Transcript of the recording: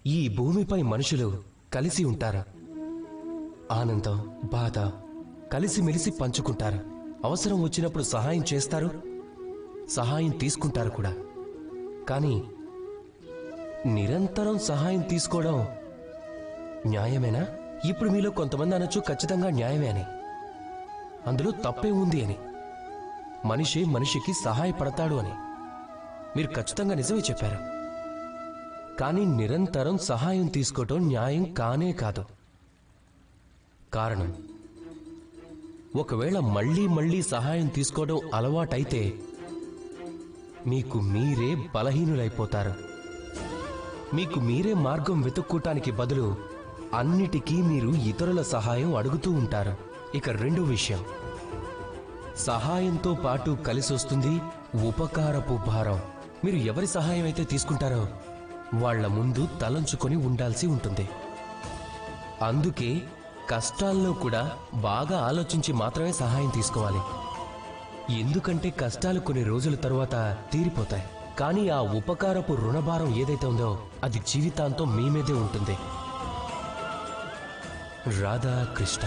ఈ భూమిపై మనుషులు కలిసి ఉంటారు. ఆనందం, బాధ కలిసిమెలిసి పంచుకుంటారు. అవసరం వచ్చినప్పుడు సహాయం చేస్తారు, సహాయం తీసుకుంటారు కూడా. కానీ నిరంతరం సహాయం తీసుకోవడం న్యాయమేనా? ఇప్పుడు మీలో కొంతమంది అనొచ్చు ఖచ్చితంగా న్యాయమే అని, అందులో తప్పే ఉంది అని. మనిషి మనిషికి సహాయపడతాడు అని మీరు ఖచ్చితంగా నిజమే చెప్పారు. కానీ నిరంతరం సహాయం తీసుకోవటం న్యాయం కానే కాదు. కారణం, ఒకవేళ మళ్లీ మళ్లీ సహాయం తీసుకోవడం అలవాటైతే మీకు మీరే బలహీనులైపోతారు. మీకు మీరే మార్గం వెతుక్కోటానికి బదులు అన్నిటికీ మీరు ఇతరుల సహాయం అడుగుతూ ఉంటారు. ఇక రెండో విషయం, సహాయంతో పాటు కలిసొస్తుంది ఉపకారపు భారం. మీరు ఎవరి సహాయం అయితే తీసుకుంటారో వాళ్ల ముందు తలంచుకొని ఉండాల్సి ఉంటుంది. అందుకే కష్టాల్లో కూడా బాగా ఆలోచించి మాత్రమే సహాయం తీసుకోవాలి. ఎందుకంటే కష్టాలు కొన్ని రోజుల తరువాత తీరిపోతాయి. కానీ ఆ ఉపకారపు రుణభారం ఏదైతే ఉందో అది జీవితాంతం మీ మీదే ఉంటుంది. రాధాకృష్ణ.